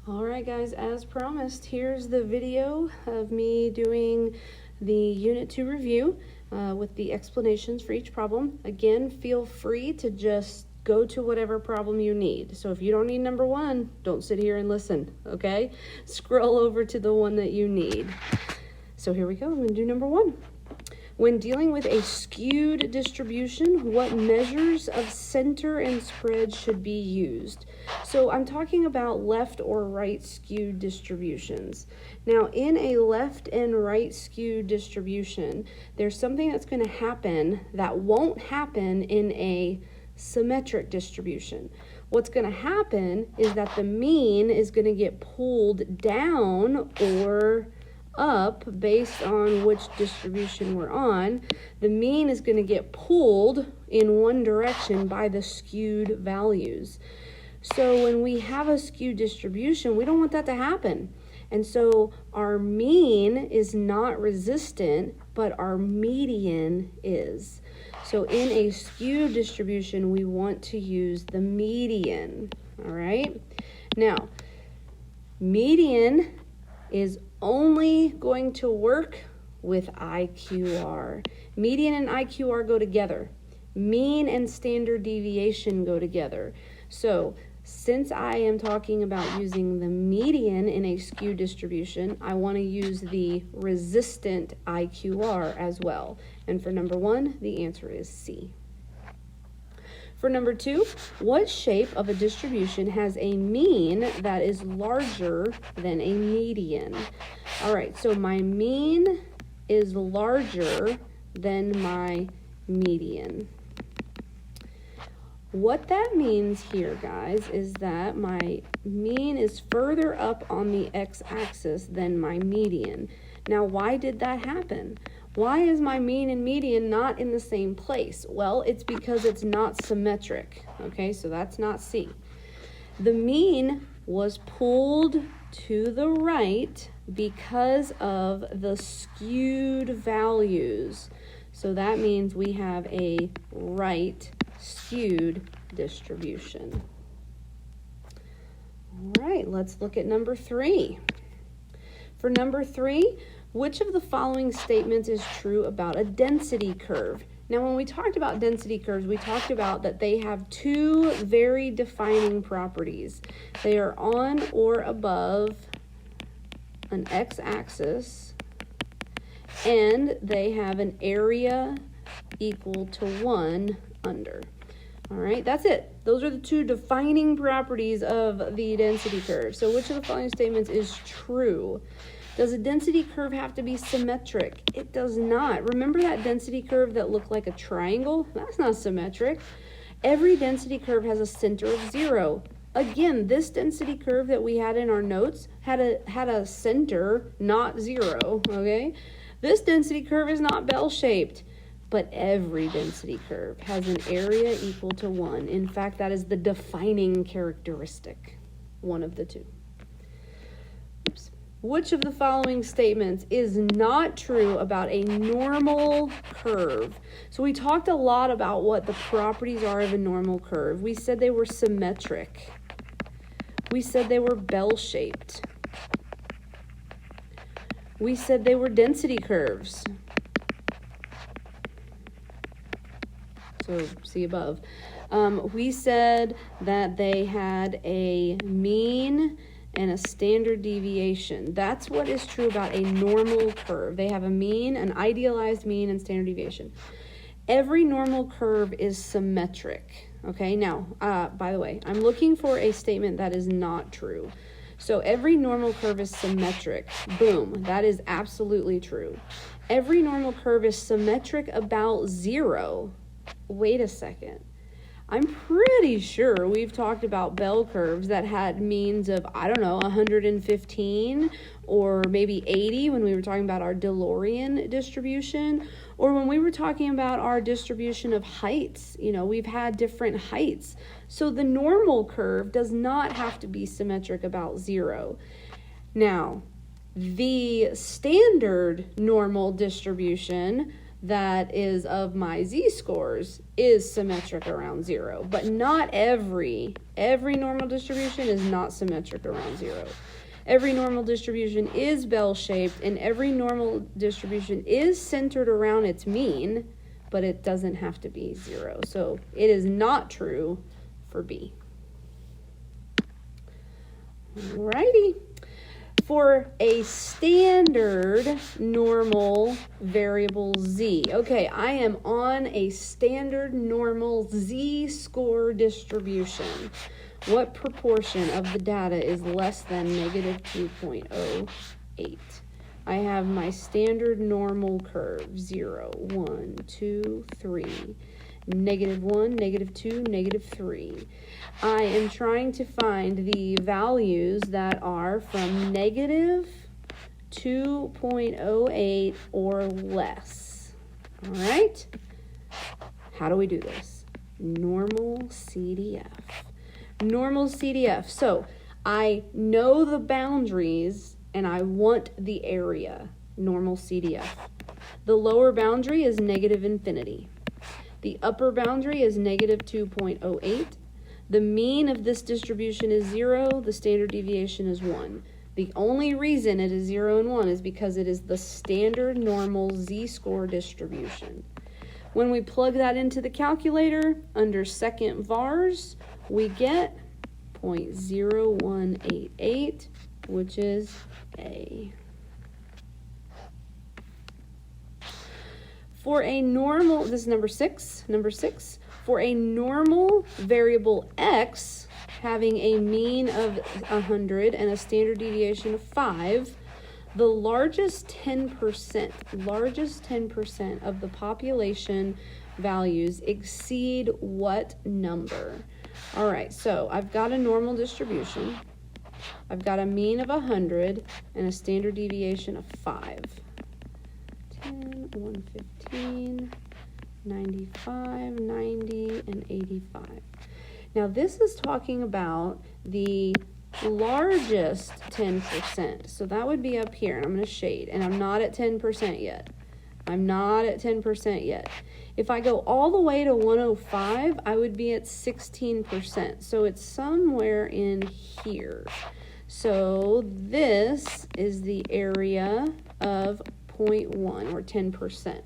All right, guys, as promised, here's the video of me doing the Unit 2 review with the explanations for each problem. Again, feel free to just go to whatever problem you need. So if you don't need number 1, don't sit here and listen, okay? Scroll over to the one that you need. So here we go. I'm going to do number 1. When dealing with a skewed distribution, what measures of center and spread should be used? So I'm talking about left or right skewed distributions. Now, in a left and right skewed distribution, there's something that's going to happen that won't happen in a symmetric distribution. What's going to happen is that the mean is going to get pulled down or up based on which distribution we're on. The mean is going to get pulled in one direction by the skewed values. So when we have a skewed distribution, we don't want that to happen. And so our mean is not resistant, but our median is. So in a skewed distribution, we want to use the median, all right? Now, median is only going to work with IQR. Median and IQR go together. Mean and standard deviation go together. So since I am talking about using the median in a skewed distribution, I want to use the resistant IQR as well. And for number 1, the answer is C. For number 2, what shape of a distribution has a mean that is larger than a median? All right, so my mean is larger than my median. What that means here, guys, is that my mean is further up on the x-axis than my median. Now, why did that happen? Why is my mean and median not in the same place? Well, it's because it's not symmetric, okay? So that's not C. The mean was pulled to the right because of the skewed values. So that means we have a right skewed distribution. All right, let's look at number 3. For number 3, which of the following statements is true about a density curve? Now, when we talked about density curves, we talked about that they have 2 very defining properties. They are on or above an x-axis, and they have an area equal to 1 under. All right, that's it. Those are the 2 defining properties of the density curve. So which of the following statements is true? Does a density curve have to be symmetric? It does not. Remember that density curve that looked like a triangle? That's not symmetric. Every density curve has a center of 0. Again, this density curve that we had in our notes had a center, not 0, okay? This density curve is not bell-shaped, but every density curve has an area equal to 1. In fact, that is the defining characteristic, one of the 2. Oops. Which of the following statements is not true about a normal curve? So we talked a lot about what the properties are of a normal curve. We said they were symmetric. We said they were bell-shaped. We said they were density curves. So see above. We said that they had a mean and a standard deviation. That's what is true about a normal curve. They have a mean, an idealized mean, and standard deviation. Every normal curve is symmetric. Okay, now, by the way, I'm looking for a statement that is not true. So every normal curve is symmetric. Boom, that is absolutely true. Every normal curve is symmetric about 0. Wait a second. I'm pretty sure we've talked about bell curves that had means of, 115 or maybe 80 when we were talking about our DeLorean distribution, or when we were talking about our distribution of heights. We've had different heights. So the normal curve does not have to be symmetric about 0. Now, the standard normal distribution, that is of my z-scores is symmetric around 0, but not every normal distribution is not symmetric around 0. Every normal distribution is bell-shaped, and every normal distribution is centered around its mean, but it doesn't have to be 0. So it is not true for B. Alrighty. For a standard normal variable z. Okay, I am on a standard normal z-score distribution. What proportion of the data is less than negative 2.08? I have my standard normal curve, 0, 1, 2, 3, negative 1, negative 2, negative 3. I am trying to find the values that are from negative 2.08 or less. All right? How do we do this? Normal CDF. Normal CDF. So I know the boundaries and I want the area. Normal CDF. The lower boundary is negative infinity. The upper boundary is negative 2.08. The mean of this distribution is 0. The standard deviation is 1. The only reason it is 0 and 1 is because it is the standard normal z-score distribution. When we plug that into the calculator under second vars, we get 0.0188, which is A. For a normal, this is number six, for a normal variable x having a mean of 100 and a standard deviation of 5, the largest 10% of the population values exceed what number? All right, so I've got a normal distribution. I've got a mean of 100 and a standard deviation of 5. 10, 115, 95, 90, and 85. Now this is talking about the largest 10%. So that would be up here, and I'm going to shade, and I'm not at 10% yet. I'm not at 10% yet. If I go all the way to 105, I would be at 16%. So it's somewhere in here. So this is the area of 0.1 or 10%.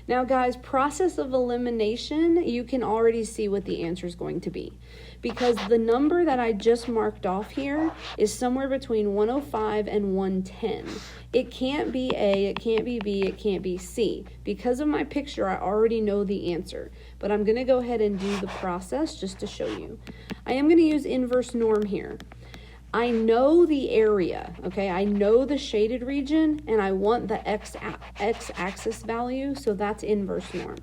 Now guys, process of elimination, you can already see what the answer is going to be, because the number that I just marked off here is somewhere between 105 and 110. It can't be A, it can't be B, it can't be C. Because of my picture, I already know the answer, but I'm going to go ahead and do the process just to show you. I am going to use inverse norm here. I know the area, okay? I know the shaded region, and I want the x-axis value, so that's inverse norm.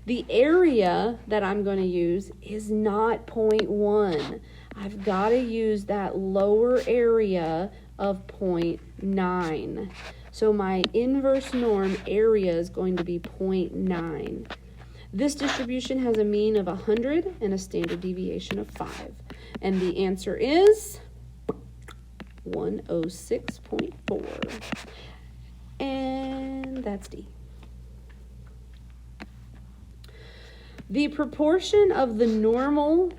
The area that I'm going to use is not 0.1. I've got to use that lower area of 0.9. So my inverse norm area is going to be 0.9. This distribution has a mean of 100 and a standard deviation of 5. And the answer is 106.4, and that's D. The proportion of the normal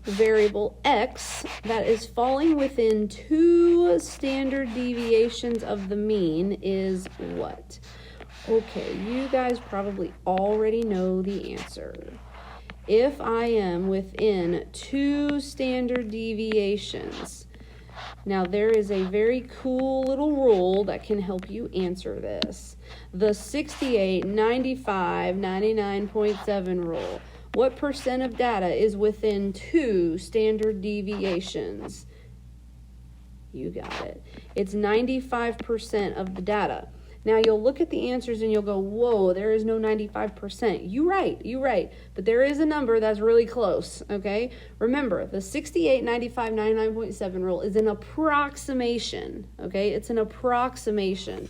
variable x that is falling within 2 standard deviations of the mean is what? Okay, you guys probably already know the answer. If I am within 2 standard deviations, now there is a very cool little rule that can help you answer this. The 68, 95, 99.7 rule. What percent of data is within 2 standard deviations? You got it. It's 95% of the data. Now you'll look at the answers and you'll go, whoa, there is no 95%. You're right. But there is a number that's really close, okay? Remember, the 68, 95, 99.7 rule is an approximation, okay? It's an approximation.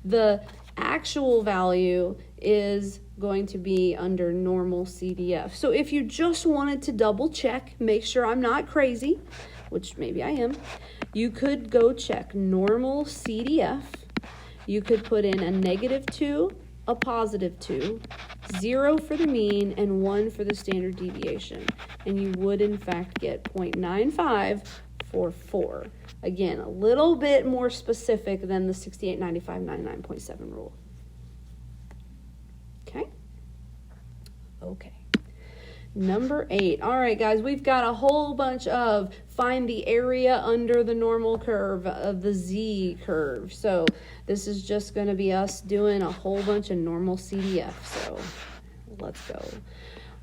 The actual value is going to be under normal CDF. So if you just wanted to double check, make sure I'm not crazy, which maybe I am, you could go check normal CDF. You could put in a -2 a positive 2, 0 for the mean, and 1 for the standard deviation. And you would, in fact, get 0.95 for 4. Again, a little bit more specific than the 68, 95, 99.7 rule. Okay? Okay. Number 8. All right, guys, we've got a whole bunch of find the area under the normal curve of the z curve. So this is just going to be us doing a whole bunch of normal CDF. So let's go.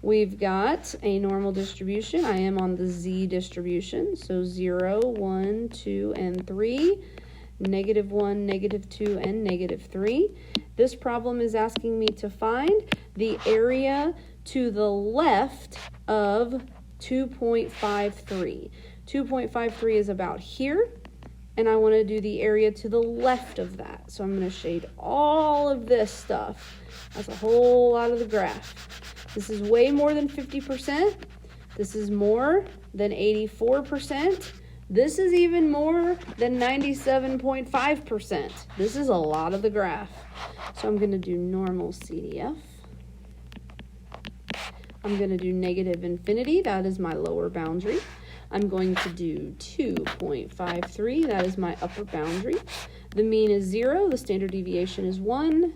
We've got a normal distribution. I am on the z distribution. So 0, 1, 2, and 3. Negative 1, negative 2, and negative 3. This problem is asking me to find the area to the left of 2.53. 2.53 is about here, and I want to do the area to the left of that. So I'm going to shade all of this stuff. That's a whole lot of the graph. This is way more than 50%. This is more than 84%. This is even more than 97.5%. This is a lot of the graph. So I'm going to do normal CDF. I'm going to do negative infinity. That is my lower boundary. I'm going to do 2.53. That is my upper boundary. The mean is 0. The standard deviation is 1.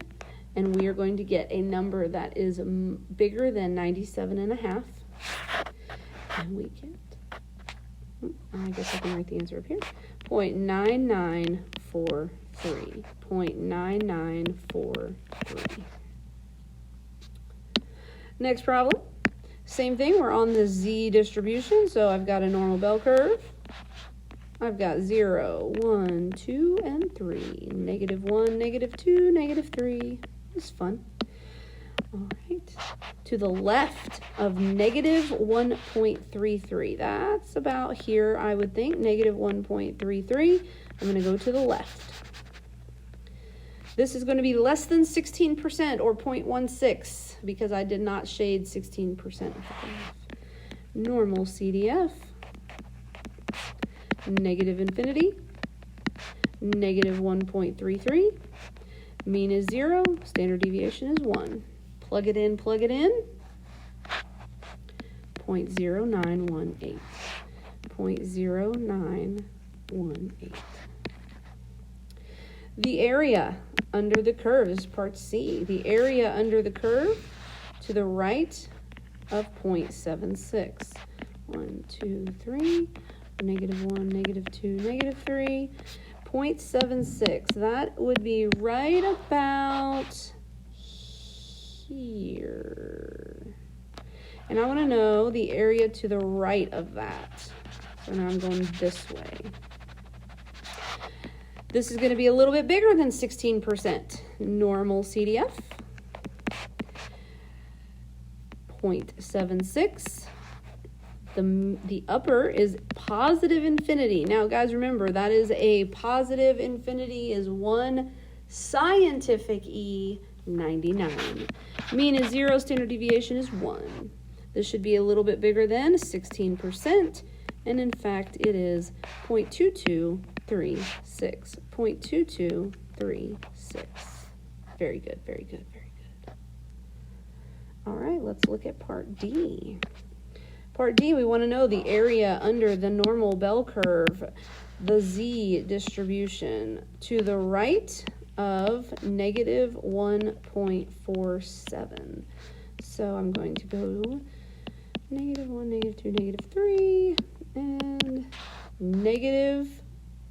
And we are going to get a number that is bigger than 97.5. And we get, I guess I can write the answer up here, 0.9943. 0.9943. Next problem. Same thing, we're on the z distribution, so I've got a normal bell curve. I've got 0, 1, 2, and 3. Negative 1, negative 2, negative 3. It's fun. All right. To the left of negative 1.33. That's about here, I would think. Negative 1.33. I'm going to go to the left. This is going to be less than 16% or 0.16 because I did not shade 16% of the graph. Normal CDF. Negative infinity. Negative 1.33. Mean is 0. Standard deviation is 1. Plug it in, plug it in. 0.0918. 0.0918. The area under the curve is part C. The area under the curve to the right of 0.76. 1, 2, 3, negative 1, negative 2, negative 3, 0.76. That would be right about here. And I want to know the area to the right of that. So now I'm going this way. This is going to be a little bit bigger than 16%. Normal CDF. 0.76. The upper is positive infinity. Now, guys, remember, that is a positive infinity is 1 scientific E, 99. Mean is 0, standard deviation is 1. This should be a little bit bigger than 16%, and in fact, it is 0.2236. 0.2236. Very good, very good, very good. All right, let's look at part D. Part D, we want to know the area under the normal bell curve, the z distribution, to the right of negative 1.47. So I'm going to go negative 1, negative 2, negative 3, and negative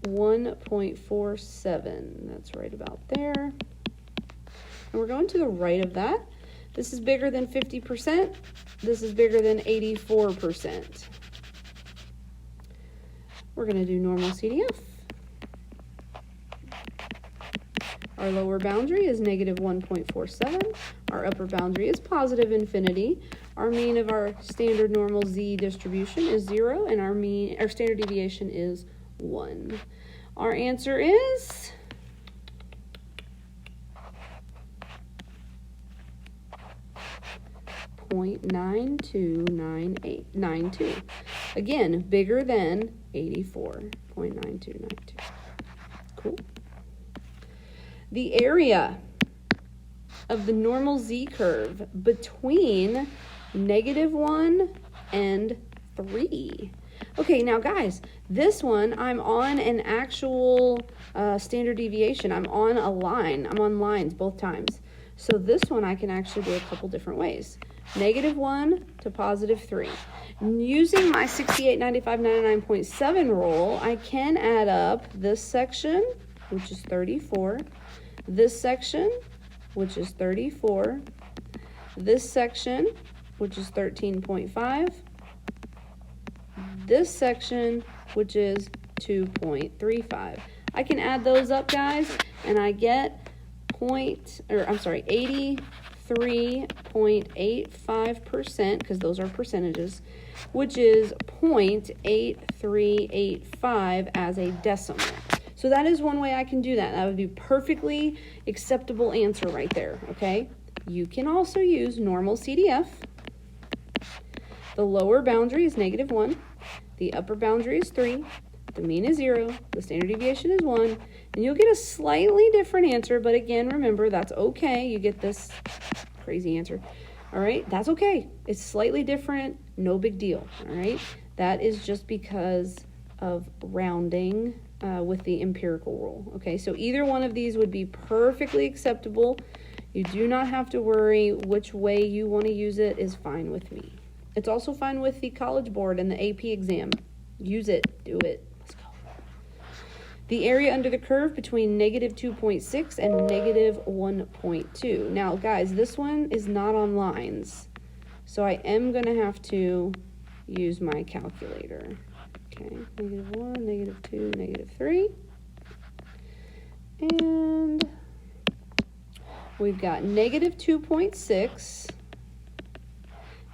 1.47. That's right about there. And we're going to the right of that. This is bigger than 50%. This is bigger than 84%. We're going to do normal CDF. Our lower boundary is negative 1.47. Our upper boundary is positive infinity. Our mean of our standard normal z distribution is 0, and our standard deviation is 1. Our answer is 0.9292. Again, bigger than 84. 0.9292. Cool. The area of the normal z-curve between -1 and 3. Okay, now guys, this one I'm on an actual standard deviation. I'm on a line. I'm on lines both times. So this one I can actually do a couple different ways. -1 to +3. Using my 68, 95, 99.7 rule, I can add up this section, which is 34, this section, which is 34, this section, which is 13.5, this section, which is 2.35. I can add those up, guys, and I get 83.85%, because those are percentages, which is 0.8385 as a decimal. So that is one way I can do that. That would be perfectly acceptable answer right there, okay? You can also use normal CDF. The lower boundary is -1. The upper boundary is 3. The mean is 0. The standard deviation is 1. And you'll get a slightly different answer, but again, remember, that's okay. You get this crazy answer. All right, that's okay. It's slightly different, no big deal. All right, that is just because of rounding with the empirical rule. Okay, so either one of these would be perfectly acceptable. You do not have to worry. Which way you want to use it is fine with me. It's also fine with the College Board and the AP exam. Use it, do it. Let's go. The area under the curve between -2.6 and -1.2. Now, guys, this one is not on lines, so I am going to have to use my calculator. Okay, -1, -2, -3. And we've got -2.6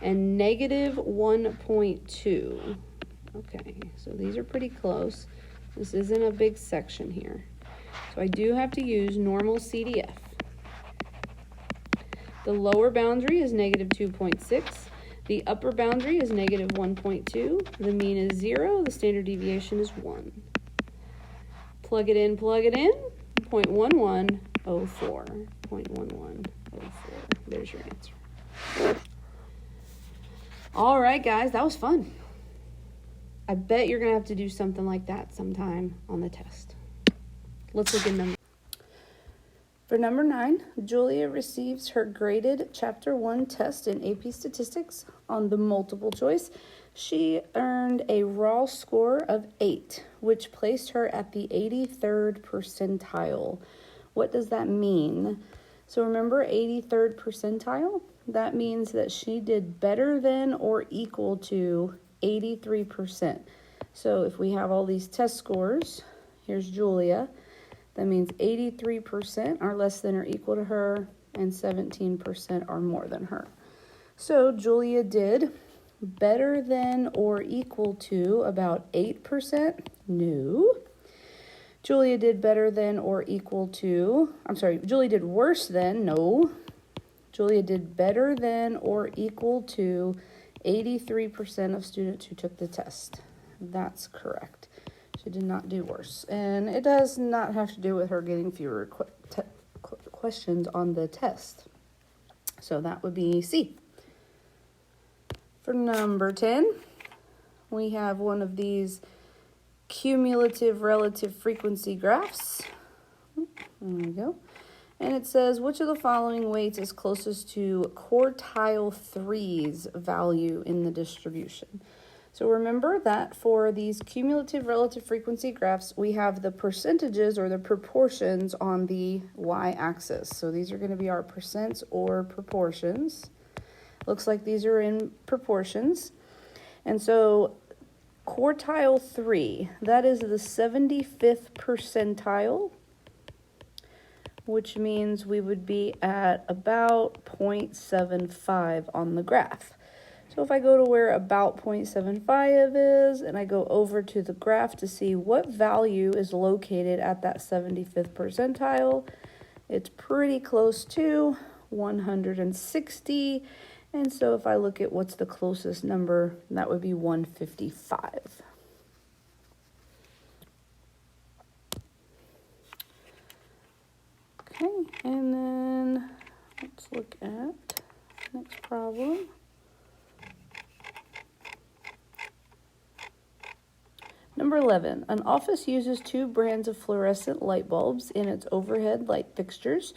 and -1.2. Okay, so these are pretty close. This isn't a big section here. So I do have to use normal CDF. The lower boundary is -2.6. The upper boundary is -1.2. The mean is 0. The standard deviation is 1. Plug it in, 0.1104. 0.1104. There's your answer. All right, guys, that was fun. I bet you're going to have to do something like that sometime on the test. Let's look at number. For number 9, Julia receives her graded Chapter 1 test in AP Statistics on the multiple choice. She earned a raw score of 8, which placed her at the 83rd percentile. What does that mean? So remember 83rd percentile? That means that she did better than or equal to 83%. So if we have all these test scores, here's Julia. That means 83% are less than or equal to her, and 17% are more than her. So Julia did better than or equal to about 8%. No. Julia did better than or equal to, Julia did worse than, no. Julia did better than or equal to 83% of students who took the test. That's correct. She did not do worse. And it does not have to do with her getting fewer questions on the test. So that would be C. For number 10, we have one of these cumulative relative frequency graphs. There we go. And it says, which of the following weights is closest to quartile 3's value in the distribution? So remember that for these cumulative relative frequency graphs, we have the percentages or the proportions on the y-axis. So these are going to be our percents or proportions. Looks like these are in proportions. And so quartile 3, that is the 75th percentile, which means we would be at about 0.75 on the graph. So if I go to where about 0.75 is, and I go over to the graph to see what value is located at that 75th percentile, it's pretty close to 160. And so if I look at what's the closest number, that would be 155. Okay, and then look at next problem. Number 11, an office uses 2 brands of fluorescent light bulbs in its overhead light fixtures.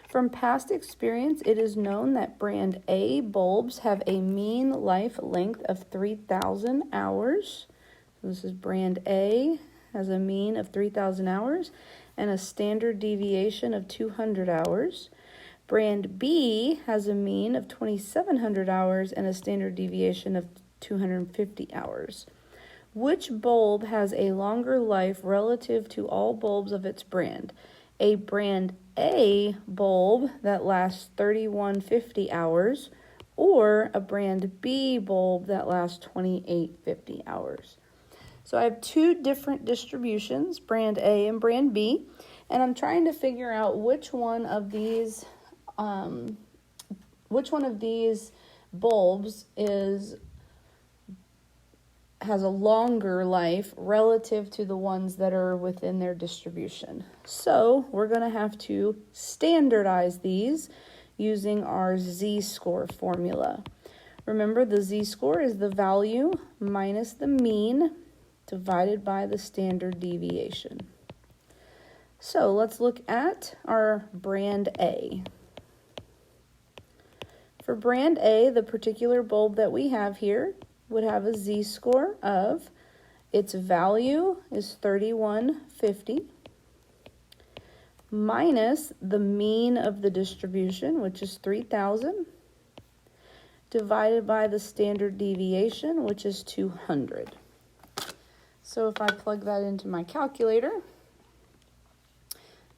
From past experience, it is known that brand A bulbs have a mean life length of 3,000 hours. This is brand A, has a mean of 3,000 hours and a standard deviation of 200 hours. Brand B has a mean of 2,700 hours and a standard deviation of 250 hours. Which bulb has a longer life relative to all bulbs of its brand? A brand A bulb that lasts 3,150 hours, or a brand B bulb that lasts 2,850 hours. So I have 2 different distributions, brand A and brand B, and I'm trying to figure out which one of these bulbs has a longer life relative to the ones that are within their distribution. So we're going to have to standardize these using our z-score formula. Remember, the z-score is the value minus the mean divided by the standard deviation. So let's look at our brand A. For brand A, the particular bulb that we have here would have a z-score of, its value is 3,150 minus the mean of the distribution, which is 3,000, divided by the standard deviation, which is 200. So if I plug that into my calculator,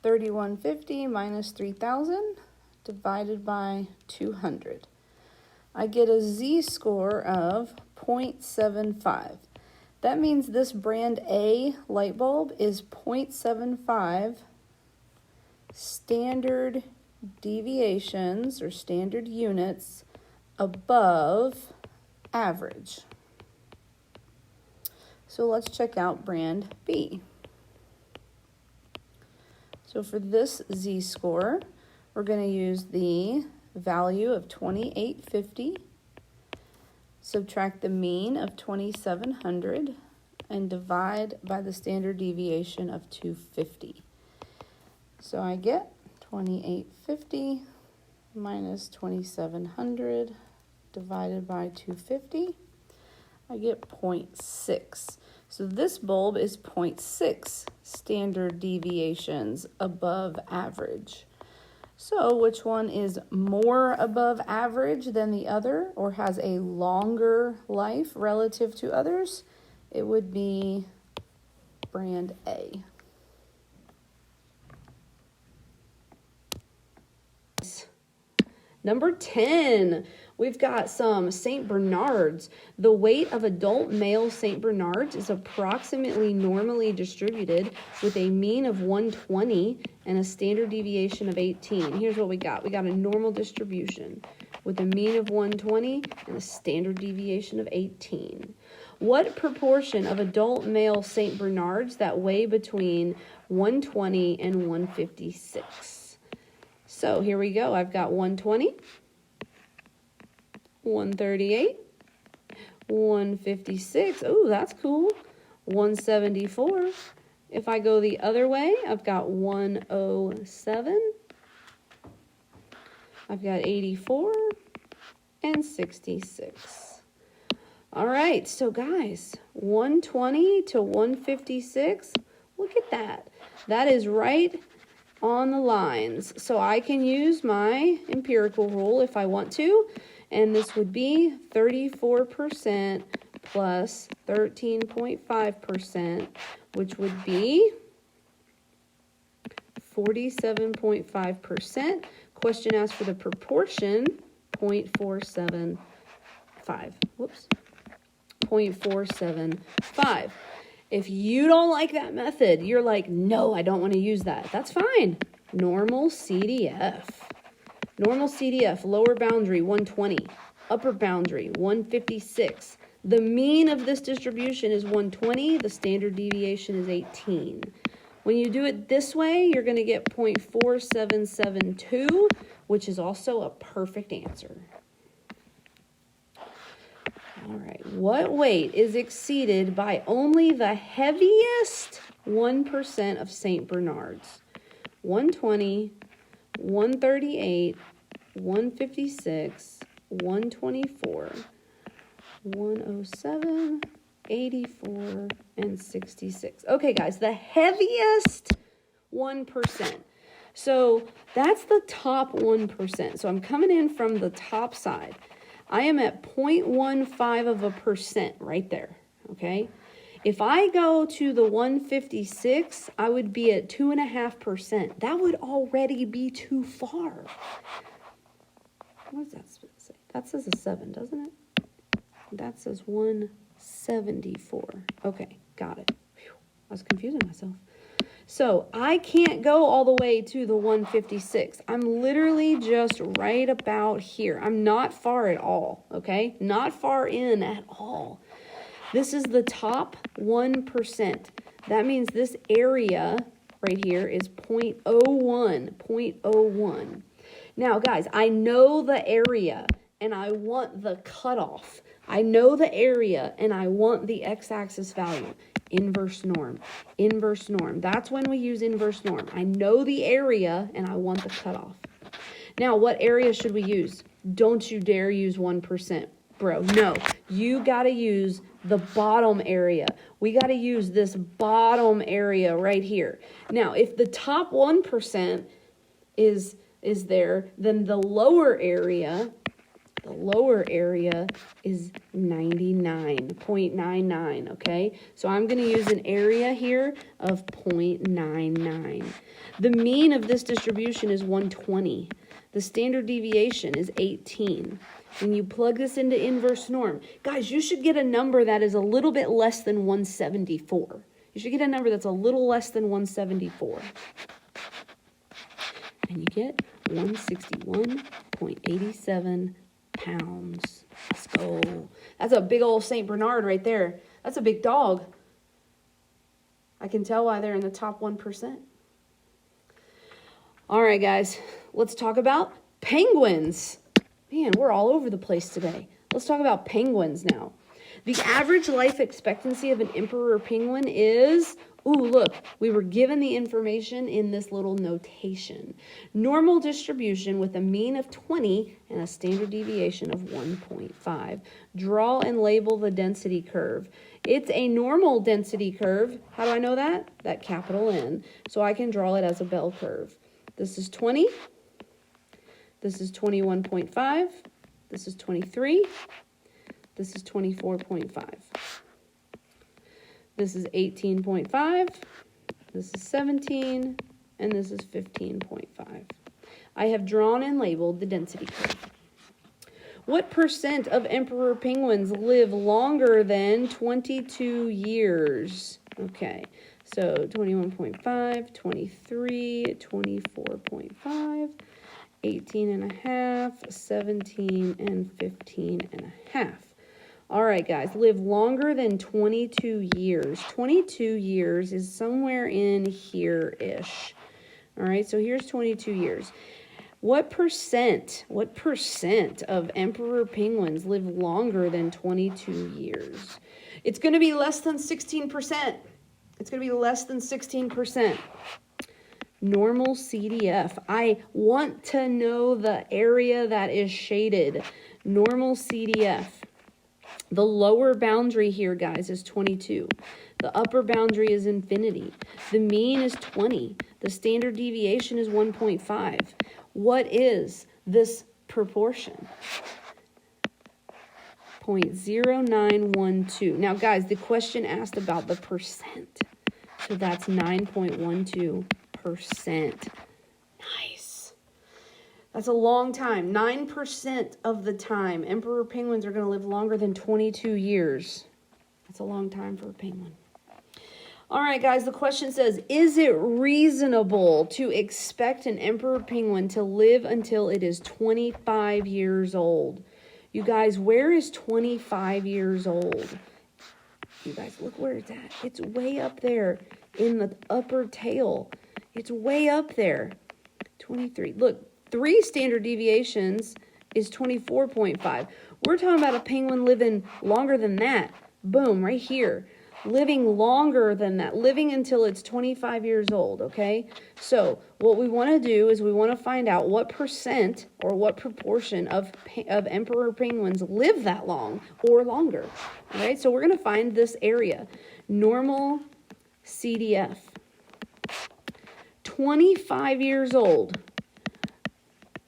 3,150 minus 3,000 divided by 200. I get a z-score of 0.75. That means this brand A light bulb is 0.75 standard deviations or standard units above average. So let's check out brand B. So for this z-score, we're going to use the value of 2,850, subtract the mean of 2,700, and divide by the standard deviation of 250. So I get 2,850 minus 2,700 divided by 250. I get 0.6. So this bulb is 0.6 standard deviations above average. So which one is more above average than the other or has a longer life relative to others? It would be brand A. Number 10, we've got some St. Bernards. The weight of adult male St. Bernards is approximately normally distributed with a mean of 120 and a standard deviation of 18. Here's what we got. We got a normal distribution with a mean of 120 and a standard deviation of 18. What proportion of adult male St. Bernards that weigh between 120 and 156? So here we go. I've got 120, 138, 156. Oh, that's cool. 174. If I go the other way, I've got 107. I've got 84 and 66. All right, so guys, 120 to 156. Look at that. That is right on the lines. So I can use my empirical rule if I want to, and this would be 34% plus 13.5%, which would be 47.5%. Question asks for the proportion, 0.475. Whoops. 0.475. If you don't like that method, you're like, no, I don't want to use that. That's fine. Normal CDF. Normal CDF, lower boundary, 120. Upper boundary, 156. The mean of this distribution is 120. The standard deviation is 18. When you do it this way, you're going to get 0.4772, which is also a perfect answer. All right, what weight is exceeded by only the heaviest 1% of St. Bernards? 120, 138, 156, 124, 107, 84, and 66. Okay, guys, the heaviest 1%. So that's the top 1%. So I'm coming in from the top side. I am at 0.15% right there, okay? If I go to the 156, I would be at 2.5%. That would already be too far. What does that say? That says a 7, doesn't it? That says 174. Okay, got it. Whew, I was confusing myself. So I can't go all the way to the 156. I'm literally just right about here. I'm not far at all, okay? Not far in at all. This is the top 1%. That means this area right here is 0.01. Now, guys, I know the area and I want the cutoff. I know the area and I want the x-axis value. Inverse norm. Inverse norm. That's when we use inverse norm. I know the area and I want the cutoff. Now, what area should we use? Don't you dare use 1%, bro. No, you got to use the bottom area. We got to use this bottom area right here. Now, if the top 1% is there, then the lower area is 99.99, okay? So I'm going to use an area here of 0.99. The mean of this distribution is 120. The standard deviation is 18. When you plug this into inverse norm, guys, you should get a number that is a little bit less than 174. You should get a number that's a little less than 174. And you get 161.87 pounds. Let's go. That's a big old St. Bernard right there. That's a big dog. I can tell why they're in the top 1%. All right, guys, let's talk about penguins. Man, we're all over the place today. Let's talk about penguins now. The average life expectancy of an emperor penguin is, ooh, look, we were given the information in this little notation. Normal distribution with a mean of 20 and a standard deviation of 1.5. Draw and label the density curve. It's a normal density curve. How do I know that? That capital N. So I can draw it as a bell curve. This is 20. This is 21.5. This is 23. This is 24.5. This is 18.5. This is 17. And this is 15.5. I have drawn and labeled the density curve. What percent of emperor penguins live longer than 22 years? Okay, so 21.5, 23, 24.5. 18 and a half, 17, and 15 and a half. All right, guys, live longer than 22 years. 22 years is somewhere in here-ish. All right, so here's 22 years. What percent of emperor penguins live longer than 22 years? It's going to be less than 16%. It's going to be less than 16%. Normal CDF. I want to know the area that is shaded. Normal CDF. The lower boundary here, guys, is 22. The upper boundary is infinity. The mean is 20. The standard deviation is 1.5. What is this proportion? 0.0912. Now, guys, the question asked about the percent. So that's 9.12%. Nice. That's a long time. 9% of the time, emperor penguins are going to live longer than 22 years. That's a long time for a penguin. All right, guys, the question says, is it reasonable to expect an emperor penguin to live until it is 25 years old? You guys, where is 25 years old? You guys, look where it's at. It's way up there. in the upper tail. It's way up there. 23. Look, 3 standard deviations is 24.5. We're talking about a penguin living longer than that. Boom, right here. Living longer than that, living until it's 25 years old, okay? So what we want to do is we want to find out what percent or what proportion of emperor penguins live that long or longer, all right? So we're going to find this area, normal CDF. 25 years old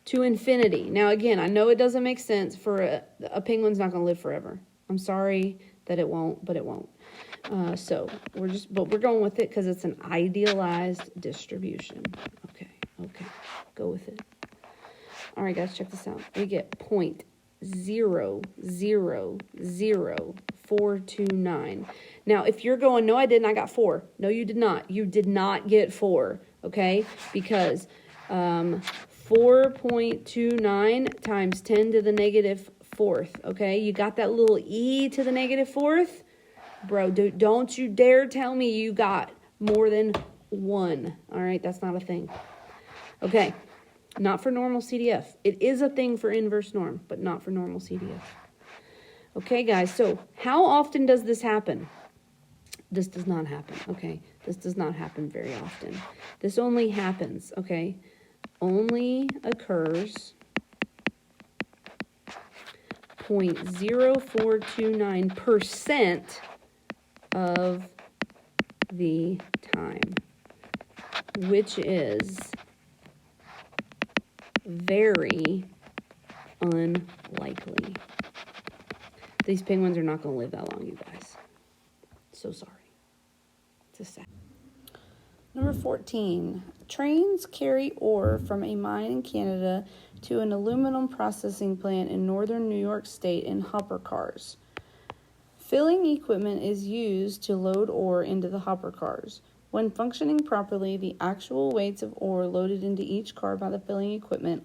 to infinity. Now, again, I know it doesn't make sense for a penguin's not going to live forever. I'm sorry that it won't, but it won't. So we're going with it because it's an idealized distribution. Okay, go with it. All right, guys, check this out. We get 0.000429. Now, if you're going, no, I didn't, I got 4. No, you did not. You did not get 4, okay? Because 4.29 times 10 to the negative 4th, okay? You got that little e to the negative 4th? Bro, don't you dare tell me you got more than 1. All right, that's not a thing. Okay, not for normal CDF. It is a thing for inverse norm, but not for normal CDF. Okay, guys, so how often does this happen? This does not happen, okay? This does not happen very often. This only happens, okay? Only occurs 0.0429% of the time, which is very unlikely. These penguins are not going to live that long, you guys. So sorry. It's a sad. Number 14. Trains carry ore from a mine in Canada to an aluminum processing plant in northern New York State in hopper cars. Filling equipment is used to load ore into the hopper cars. When functioning properly, the actual weights of ore loaded into each car by the filling equipment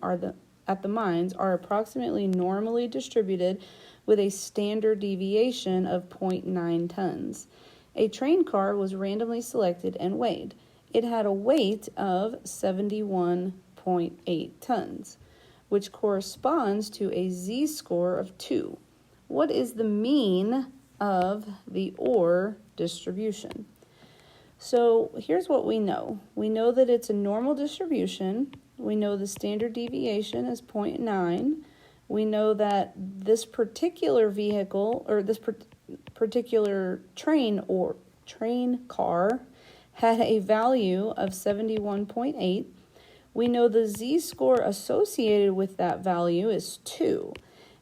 at the mines are approximately normally distributed with a standard deviation of 0.9 tons. A train car was randomly selected and weighed. It had a weight of 71.8 tons, which corresponds to a z-score of 2. What is the mean of the ore distribution? So here's what we know. We know that it's a normal distribution. We know the standard deviation is 0.9. We know that this particular vehicle, or this particular train or train car, had a value of 71.8. We know the z-score associated with that value is 2.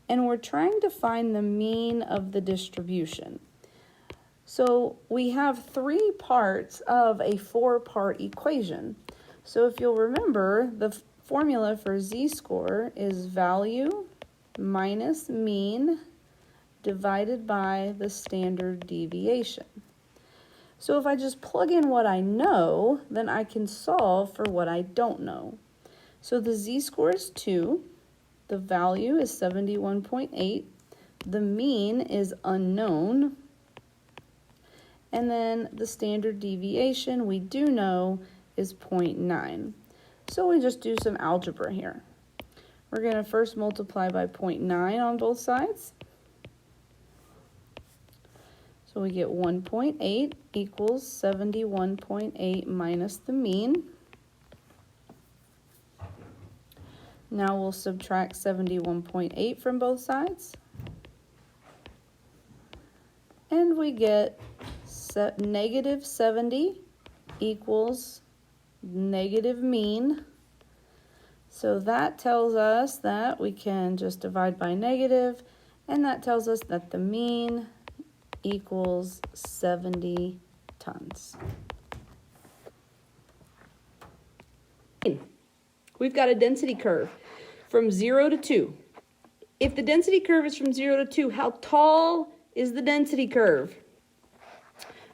And we're trying to find the mean of the distribution. So we have 3 parts of a 4-part equation. So if you'll remember, the formula for z-score is value minus mean divided by the standard deviation. So if I just plug in what I know, then I can solve for what I don't know. So the z-score is 2. The value is 71.8. The mean is unknown. And then the standard deviation we do know is 0.9. So we just do some algebra here. We're going to first multiply by 0.9 on both sides. So we get 1.8 equals 71.8 minus the mean. Now we'll subtract 71.8 from both sides. And we get negative 70 equals negative mean. So that tells us that we can just divide by negative, and that tells us that the mean equals 70 tons. We've got a density curve from 0 to 2. If the density curve is from 0 to 2, how tall is the density curve?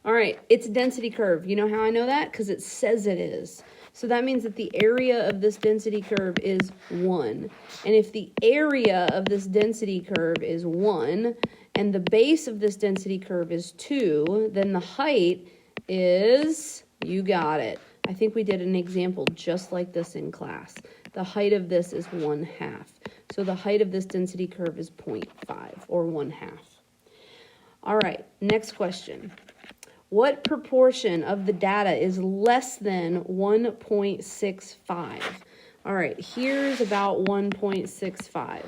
All right, it's a density curve. You know how I know that? Because it says it is. So that means that the area of this density curve is 1. And if the area of this density curve is 1, and the base of this density curve is 2, then the height is You got it. I think we did an example just like this in class. The height of this is 1/2. So the height of this density curve is 0.5 or 1/2. All right, next question. What proportion of the data is less than 1.65? All right, here's about 1.65.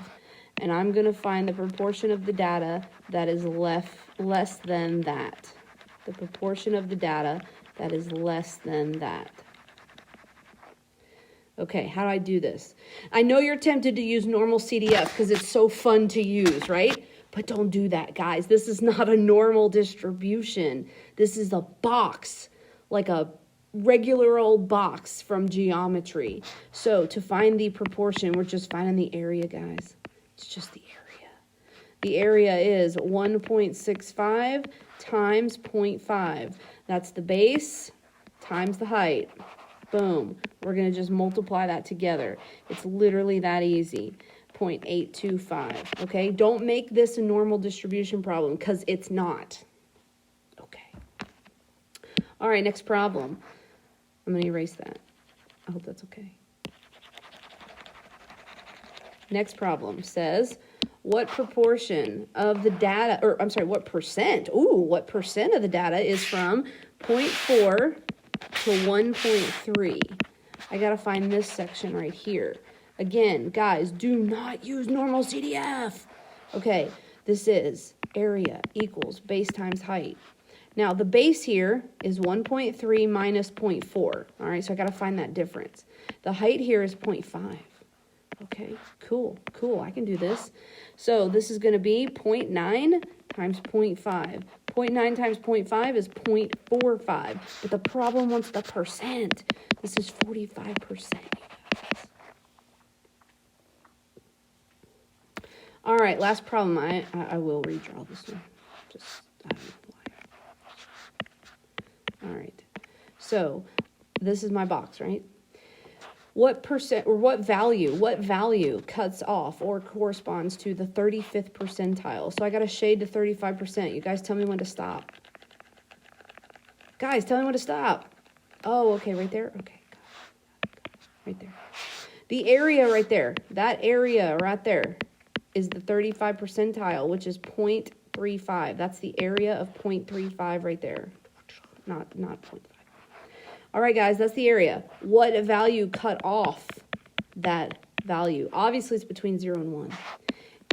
And I'm going to find the proportion of the data that is less than that. The proportion of the data that is less than that. Okay, how do I do this? I know you're tempted to use normal CDF because it's so fun to use, right? But don't do that, guys. This is not a normal distribution. This is a box, like a regular old box from geometry. So to find the proportion, we're just finding the area, guys. It's just the area. The area is 1.65 times 0.5. That's the base times the height. Boom. We're going to just multiply that together. It's literally that easy. 0.825. Okay? Don't make this a normal distribution problem because it's not. Okay. All right, next problem. I'm going to erase that. I hope that's okay. Next problem says, what proportion of the data, or I'm sorry, what percent of the data is from 0.4 to 1.3? I got to find this section right here. Again, guys, do not use normal CDF. Okay, this is area equals base times height. Now, the base here is 1.3 minus 0.4. All right, so I got to find that difference. The height here is 0.5. Okay, cool. I can do this. So this is going to be 0.9 times 0.5. 0.9 times 0.5 is 0.45. But the problem wants the percent. This is 45%. All right, last problem. I will redraw this one. Just, I don't know why. All right. So this is my box, right? What percent or what value cuts off or corresponds to the 35th percentile? So I got to shade to 35%. You guys tell me when to stop. Guys, tell me when to stop. Oh, okay, right there. Okay, right there. The area right there, that area right there is the 35 percentile, which is 0.35. That's the area of 0.35 right there. Not 0.5. All right, guys, that's the area. What value cut off that value? Obviously, it's between 0 and 1.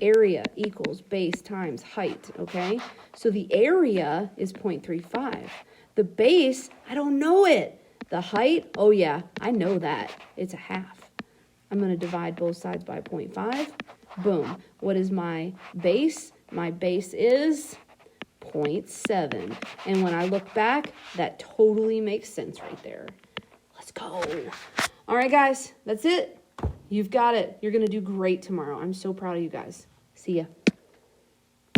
Area equals base times height, okay? So the area is 0.35. The base, I don't know it. The height, oh yeah, I know that. It's 1/2. I'm going to divide both sides by 0.5. Boom. What is my base? My base is 0.7. And when I look back, that totally makes sense right there. Let's go. All right, guys, that's it. You've got it. You're going to do great tomorrow. I'm so proud of you guys. See ya.